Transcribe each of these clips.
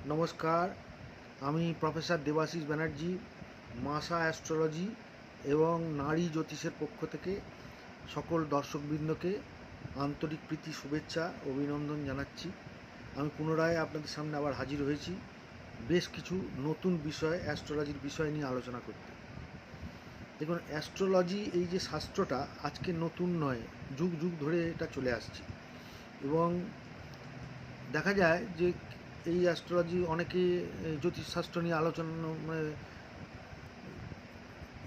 নমস্কার, আমি প্রফেসর দেবাশিস ব্যানার্জি মাসা অ্যাস্ট্রোলজি এবং নারী জ্যোতিষের পক্ষ থেকে সকল দর্শকবৃন্দকে আন্তরিক প্রীতি শুভেচ্ছা অভিনন্দন জানাচ্ছি। আমি পুনরায় আপনাদের সামনে আবার হাজির হয়েছি বেশ কিছু নতুন বিষয় অ্যাস্ট্রোলজির বিষয় নিয়ে আলোচনা করতে। দেখুন, অ্যাস্ট্রোলজি এই যে শাস্ত্রটা আজকে নতুন নয়, যুগ যুগ ধরে এটা চলে আসছে এবং দেখা যায় যে এই অ্যাস্ট্রোলজি অনেকে জ্যোতিষশাস্ত্র নিয়ে আলোচনা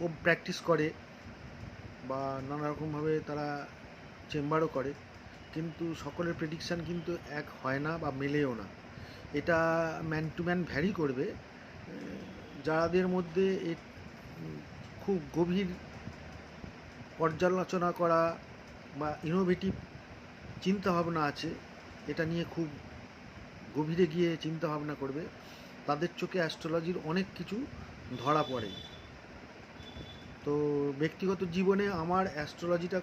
ও প্র্যাকটিস করে বা নানা রকমভাবে তারা চেম্বারও করে, কিন্তু সকলের প্রেডিকশান কিন্তু এক হয় না বা মেলেও না। এটা ম্যান টু ম্যান ভ্যারি করবে। যাদের মধ্যে খুব গভীর পর্যালোচনা করা বা ইনোভেটিভ চিন্তাভাবনা আছে, এটা নিয়ে খুব গভীরে গিয়ে চিন্তাভাবনা করবে, তাদের চোখে অ্যাস্ট্রোলজির অনেক কিছু ধরা পড়ে। তো ব্যক্তিগত জীবনে আমার অ্যাস্ট্রোলজিটা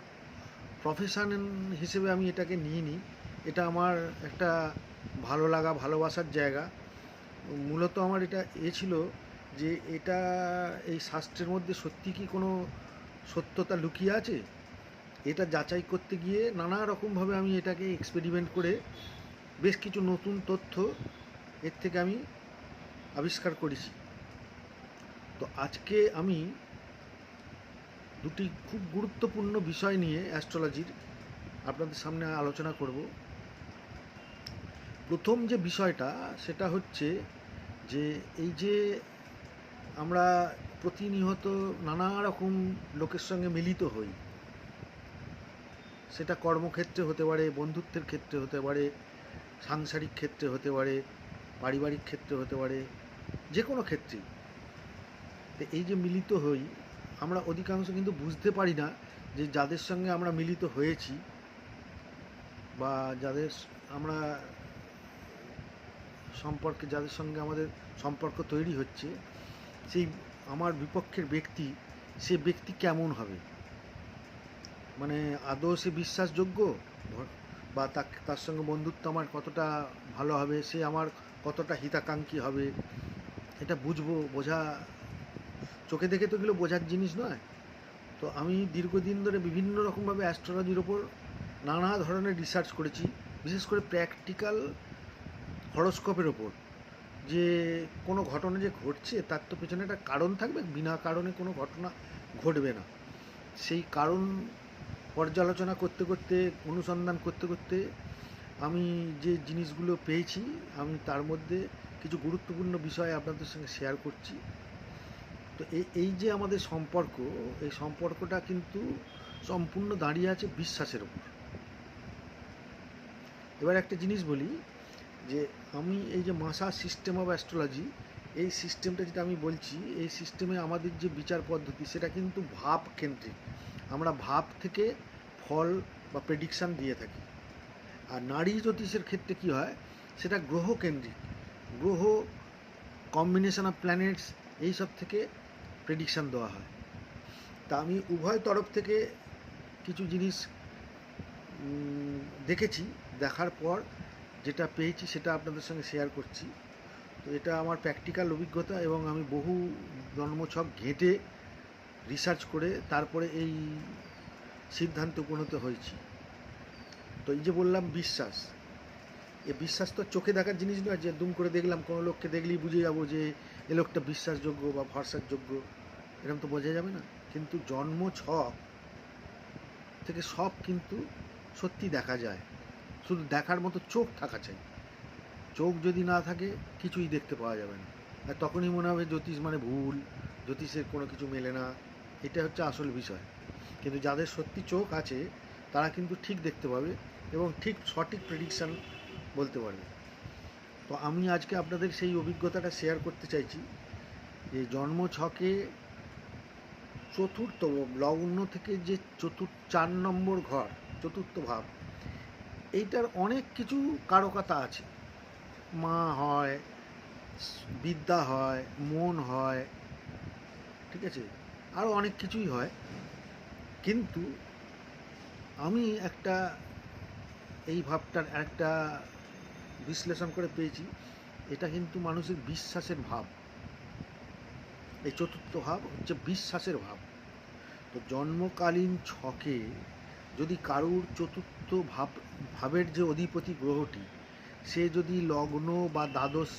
প্রফেশন হিসেবে আমি এটাকে নিয়ে নিই। এটা আমার একটা ভালো লাগা ভালোবাসার জায়গা। মূলত আমার এটা ছিল যে এটা এই শাস্ত্রের মধ্যে সত্যি কি কোনো সত্যতা লুকিয়ে আছে, এটা যাচাই করতে গিয়ে নানা রকমভাবে আমি এটাকে এক্সপেরিমেন্ট করে বেশ কিছু নতুন তথ্য এর থেকে আমি আবিষ্কার করেছি। তো আজকে আমি দুটি খুব গুরুত্বপূর্ণ বিষয় নিয়ে অ্যাস্ট্রোলজির আপনাদের সামনে আলোচনা করব। প্রথম যে বিষয়টা সেটা হচ্ছে যে এই যে আমরা প্রতিনিয়ত নানা রকম লোকের সঙ্গে মিলিত হই, সেটা কর্মক্ষেত্রে হতে পারে, বন্ধুত্বের ক্ষেত্রে হতে পারে, সাংসারিক ক্ষেত্রে হতে পারে, পারিবারিক ক্ষেত্রে হতে পারে, যে কোনো ক্ষেত্রেই। তো এই যে মিলিত হই, আমরা অধিকাংশ কিন্তু বুঝতে পারি না যে যাদের সঙ্গে আমরা মিলিত হয়েছি বা যাদের আমরা সম্পর্কে যাদের সঙ্গে আমাদের সম্পর্ক তৈরি হচ্ছে, সেই আমার বিপক্ষের ব্যক্তি, সে ব্যক্তি কেমন হবে, মানে আদৌ সে বিশ্বাসযোগ্য বা তার সঙ্গে বন্ধুত্ব আমার কতটা ভালো হবে, সে আমার কতটা হিতাকাঙ্ক্ষী হবে, এটা বোঝা চোখে দেখে তো এগুলো বোঝার জিনিস নয়। তো আমি দীর্ঘদিন ধরে বিভিন্ন রকমভাবে অ্যাস্ট্রোলজির ওপর নানা ধরনের রিসার্চ করেছি, বিশেষ করে প্র্যাকটিক্যাল হরোস্কোপের ওপর। যে কোনো ঘটনা যে ঘটছে তার তো পেছনে একটা কারণ থাকবে, বিনা কারণে কোনো ঘটনা ঘটবে না। সেই কারণ পর্যালোচনা করতে করতে, অনুসন্ধান করতে করতে আমি যে জিনিসগুলো পেয়েছি, আমি তার মধ্যে কিছু গুরুত্বপূর্ণ বিষয় আপনাদের সঙ্গে শেয়ার করছি। তো এই যে আমাদের সম্পর্ক, এই সম্পর্কটা কিন্তু সম্পূর্ণ দাঁড়িয়ে আছে বিশ্বাসের ওপর। এবার একটা জিনিস বলি, যে আমি এই যে মাসা সিস্টেম অফ অ্যাস্ট্রোলজি, এই সিস্টেমটা যেটা আমি বলছি, এই সিস্টেমে আমাদের যে বিচার পদ্ধতি সেটা কিন্তু ভাব কেন্দ্রিক। আমরা ভাব থেকে ফল বা প্রেডিকশান দিয়ে থাকি। আর নারী জ্যোতিষের ক্ষেত্রে কী হয়, সেটা গ্রহ কেন্দ্রিক। গ্রহ, কম্বিনেশন অফ প্ল্যানেটস, এই সব থেকে প্রেডিকশান দেওয়া হয়। তা আমি উভয় তরফ থেকে কিছু জিনিস দেখেছি, দেখার পর যেটা পেয়েছি সেটা আপনাদের সঙ্গে শেয়ার করছি। তো এটা আমার প্র্যাকটিক্যাল অভিজ্ঞতা এবং আমি বহু জন্মছক ঘেঁটে রিসার্চ করে তারপরে এই সিদ্ধান্তে উপনীত হয়েছি। তো এই যে বললাম বিশ্বাস, এ বিশ্বাস তো চোখে দেখার জিনিস নয় যে দুম করে দেখলাম, কোনো লোককে দেখলেই বুঝে যাবো যে এ লোকটা বিশ্বাসযোগ্য বা ভরসার যোগ্য, এরকম তো বোঝা যাবে না। কিন্তু জন্ম ছক থেকে সব কিন্তু সত্যি দেখা যায়, শুধু দেখার মতো চোখ থাকা চাই। চোখ যদি না থাকে কিছুই দেখতে পাওয়া যাবে না, আর তখনই মনে হবে জ্যোতিষ মানে ভুল, জ্যোতিষের কোনো কিছু মেলে না। এটা হচ্ছে আসল বিষয়। কিন্তু যাদের সত্যি চোখ আছে তারা কিন্তু ঠিক দেখতে পাবে এবং ঠিক সঠিক প্রেডিকশান বলতে পারবে। তো আমি আজকে আপনাদের সেই অভিজ্ঞতাটা শেয়ার করতে চাইছি যে জন্ম ছকে চতুর্থ লগ্ন থেকে যে 4 নম্বর ঘর, চতুর্থ ভাব, এইটার অনেক কিছু কারকতা আছে। মা হয়, বিদ্যা হয়, মন হয়, ঠিক আছে, আরও অনেক কিছুই হয়। কিন্তু আমি এই ভাবটার একটা বিশ্লেষণ করে পেয়েছি, এটা কিন্তু মানুষের বিশ্বাসের ভাব। এই চতুর্থ ভাব হচ্ছে বিশ্বাসের ভাব। তো জন্মকালীন ছকে যদি কারুর চতুর্থ ভাবের যে অধিপতি গ্রহটি, সে যদি লগ্ন বা দ্বাদশ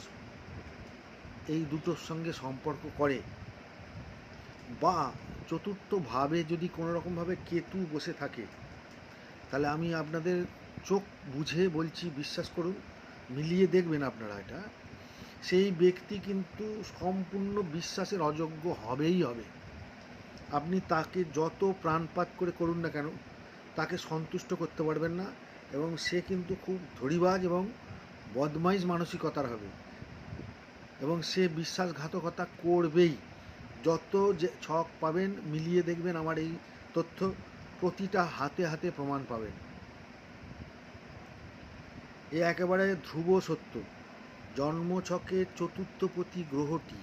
এই দুটোর সঙ্গে সম্পর্ক করে, বা চতুর্থ ভাবে যদি কোনো রকমভাবে কেতু বসে থাকে, তাহলে আমি আপনাদের চোখ বুঝে বলছি, বিশ্বাস করুন, মিলিয়ে দেখবেন আপনারা, এটা সেই ব্যক্তি কিন্তু সম্পূর্ণ বিশ্বাসের অযোগ্য হবেই হবে। আপনি তাকে যত প্রাণপাত করে করুন না কেন, তাকে সন্তুষ্ট করতে পারবেন না, এবং সে কিন্তু খুব ধড়িবাজ এবং বদমাইশ মানসিকতার হবে, এবং সে বিশ্বাসঘাতকতা করবেই। যত যে ছক পাবেন মিলিয়ে দেখবেন, আমার এই তথ্য প্রতিটা হাতে হাতে প্রমাণ পাবেন। এ একেবারে ধ্রুব সত্য। জন্মছকের চতুর্থপতি গ্রহটি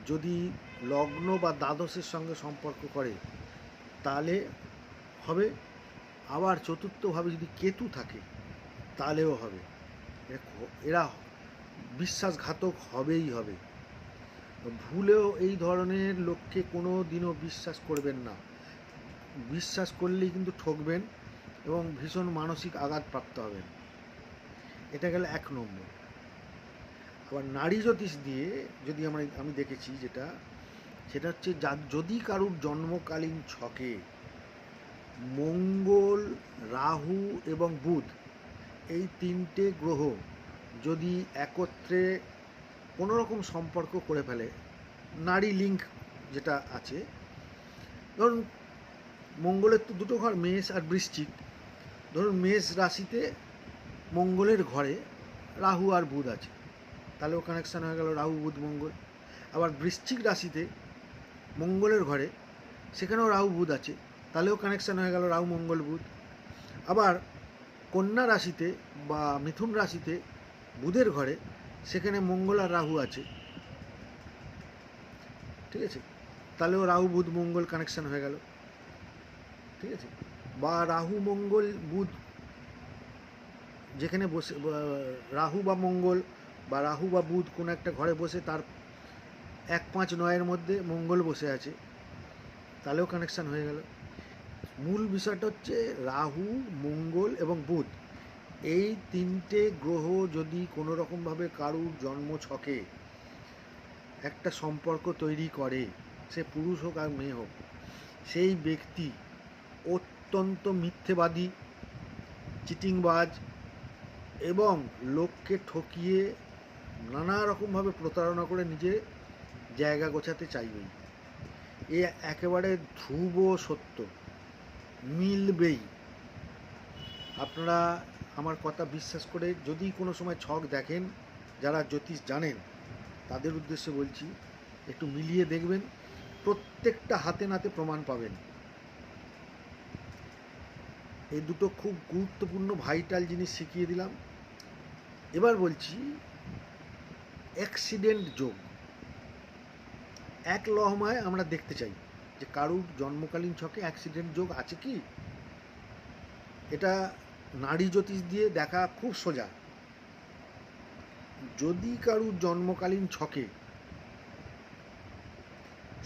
যদি লগ্ন বা দ্বাদশের সঙ্গে সম্পর্ক করে তাহলে হবে, আবার চতুর্থভাবে যদি কেতু থাকে তাহলেও হবে। এরা বিশ্বাসঘাতক হবেই হবে। ভুলেও এই ধরনের লোককে কোনো দিনও বিশ্বাস করবেন না। বিশ্বাস করলেই কিন্তু ঠকবেন এবং ভীষণ মানসিক আঘাতপ্রাপ্ত হবেন। এটা গেল 1 নম্বর। আবার নারী জ্যোতিষ দিয়ে যদি আমি দেখেছি সেটা হচ্ছে, যদি কারুর জন্মকালীন ছকে মঙ্গল, রাহু এবং বুধ এই 3টে গ্রহ যদি একত্রে কোনো রকম সম্পর্ক করে ফেলে, নারী লিঙ্ক যেটা আছে, ধরুন মঙ্গলের তো 2টো ঘর, মেষ আর বৃশ্চিক। ধরুন মেষ রাশিতে মঙ্গলের ঘরে রাহু আর বুধ আছে, তাহলেও কানেকশান হয়ে গেল রাহু বুধ মঙ্গল। আবার বৃশ্চিক রাশিতে মঙ্গলের ঘরে সেখানেও রাহু বুধ আছে, তাহলেও কানেকশান হয়ে গেল রাহু মঙ্গল বুধ। আবার কন্যা রাশিতে বা মিথুন রাশিতে বুধের ঘরে সেখানে মঙ্গল আর রাহু আছে, ঠিক আছে, তাহলেও রাহু বুধ মঙ্গল কানেকশান হয়ে গেল, ঠিক আছে। বা রাহু মঙ্গল বুধ যেখানে বসে, রাহু বা মঙ্গল বা রাহু বা বুধ কোনো একটা ঘরে বসে তার 1-5-9 মধ্যে মঙ্গল বসে আছে, তাহলেও কানেকশান হয়ে গেল। মূল বিষয়টা হচ্ছে রাহু, মঙ্গল এবং বুধ এই 3টে গ্রহ যদি কোনো রকমভাবে কারুর জন্ম ছকে একটা সম্পর্ক তৈরি করে, সে পুরুষ হোক আর মেয়ে হোক, সেই ব্যক্তি অত্যন্ত মিথ্যেবাদী, চিটিংবাজ এবং লোককে ঠকিয়ে নানা রকমভাবে প্রতারণা করে নিজের জায়গা গোছাতে চাইবেই। এ একেবারে ধ্রুব সত্য, মিলবেই। আপনারা আমার কথা বিশ্বাস করে যদি কোনো সময় ছক দেখেন, যারা জ্যোতিষ জানেন তাদের উদ্দেশ্যে বলছি, একটু মিলিয়ে দেখবেন, প্রত্যেকটা হাতে নাতে প্রমাণ পাবেন। এই দুটো খুব গুরুত্বপূর্ণ ভাইটাল জিনিস শিখিয়ে দিলাম। এবার বলছি অ্যাক্সিডেন্ট যোগ। এক লহমায় আমরা দেখতে চাই যে কারুর জন্মকালীন ছকে অ্যাক্সিডেন্ট যোগ আছে কি। এটা নারী জ্যোতিষ দিয়ে দেখা খুব সোজা। যদি কারুর জন্মকালীন ছকে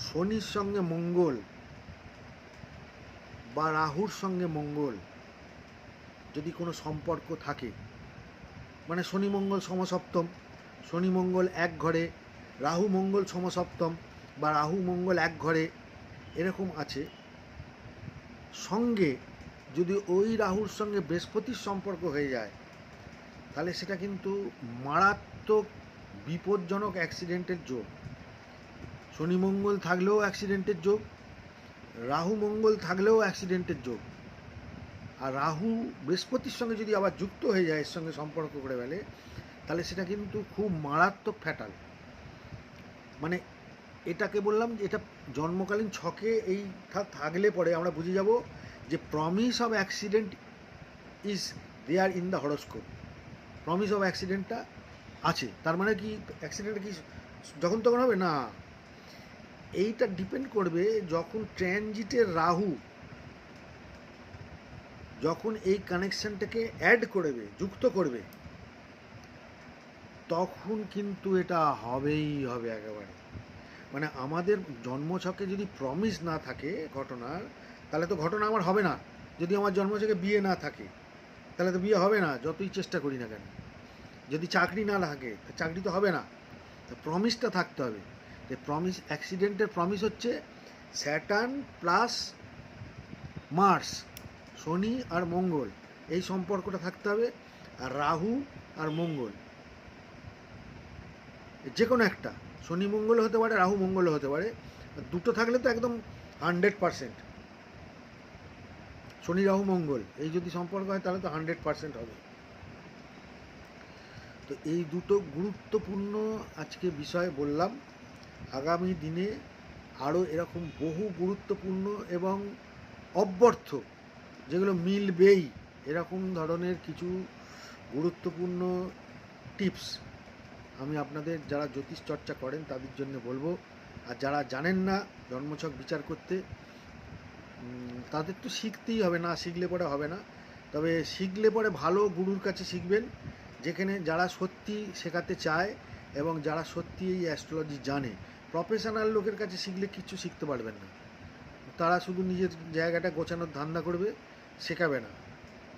শনির সঙ্গে মঙ্গল বা রাহুর সঙ্গে মঙ্গল যদি কোনো সম্পর্ক থাকে, মানে শনি মঙ্গল সমসপ্তম, শনি মঙ্গল এক ঘরে, রাহু মঙ্গল সমসপ্তম বা রাহু মঙ্গল এক ঘরে এরকম আছে, সঙ্গে যদি ওই রাহুর সঙ্গে বৃহস্পতির সম্পর্ক হয়ে যায়, তাহলে সেটা কিন্তু মারাত্মক বিপজ্জনক অ্যাক্সিডেন্টের যোগ। শনি মঙ্গল থাকলেও অ্যাক্সিডেন্টের যোগ, রাহু মঙ্গল থাকলেও অ্যাক্সিডেন্টের যোগ। আর রাহু বৃহস্পতির সঙ্গে যদি আবার যুক্ত হয়ে যায়, এর সঙ্গে সম্পর্ক করে ফেলে, তাহলে সেটা কিন্তু খুব মারাত্মক ফ্যাটাল। মানে এটাকে বললাম যে এটা জন্মকালীন ছকে এই থাকলে পরে আমরা বুঝে যাব যে promise of accident is there in the horoscope. Promise of অ্যাক্সিডেন্টটা আছে। তার মানে কি অ্যাক্সিডেন্টটা কি যখন তখন হবে না, এইটা ডিপেন্ড করবে যখন ট্রানজিটের রাহু যখন এই কানেকশানটাকে অ্যাড করবে, যুক্ত করবে, তখন কিন্তু এটা হবেই হবে একেবারে। মানে আমাদের জন্মছকে যদি প্রমিস না থাকে ঘটনার, তাহলে তো ঘটনা আমার হবে না। যদি আমার জন্মছকে বিয়ে না থাকে, তাহলে তো বিয়ে হবে না, যতই চেষ্টা করি না কেন। যদি চাকরি না থাকে, তা চাকরি তো হবে না। তা প্রমিসটা থাকতে হবে। যে প্রমিস, অ্যাক্সিডেন্টের প্রমিস হচ্ছে স্যাটার্ন প্লাস মার্স, শনি আর মঙ্গল, এই সম্পর্কটা থাকতে হবে। আর রাহু আর মঙ্গল, যে কোনো একটা, শনি মঙ্গল হতে পারে, রাহু মঙ্গল হতে পারে। দুটো থাকলে তো একদম 100%। শনি রাহু মঙ্গল এই যদি সম্পর্ক হয় তাহলে তো 100% হবে। তো এই দুটো গুরুত্বপূর্ণ আজকে বিষয় বললাম। আগামী দিনে আরও এরকম বহু গুরুত্বপূর্ণ এবং অব্যর্থ, যেগুলো মিলবেই, এরকম ধরনের কিছু গুরুত্বপূর্ণ টিপস আমি আপনাদের যারা জ্যোতিষ চর্চা করেন তাদের জন্য বলবো। আর যারা জানেন না জন্মছক বিচার করতে, তাদের তো শিখতেই হবে, না শিখলে পরে হবে না। তবে শিখলে পরে ভালো গুরুর কাছে শিখবেন, যেখানে যারা সত্যি শেখাতে চায় এবং যারা সত্যি এই অ্যাস্ট্রোলজি জানে। প্রফেশনাল লোকের কাছে শিখলে কিচ্ছু শিখতে পারবেন না। তারা শুধু নিজের জায়গাটা গোছানোর ধান্দা করবে, শেখাবে না।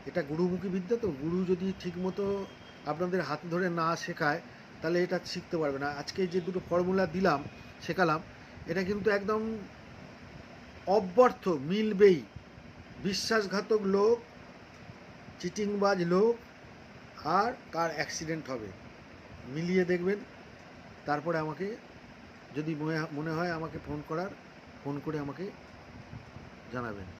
এটা গুরুমুখী বিদ্যা, তো গুরু যদি ঠিকমতো আপনাদের হাতে ধরে না শেখায়, তাহলে এটা শিখতে পারবে না। আজকে যে দুটো ফর্মুলা দিলাম, শেখালাম, এটা কিন্তু একদম অব্যর্থ, মিলবেই। বিশ্বাসঘাতক লোক, চিটিংবাজ লোক, আর কার অ্যাক্সিডেন্ট হবে, মিলিয়ে দেখবেন। তারপরে আমাকে যদি মনে হয় আমাকে ফোন করে আমাকে জানাবেন।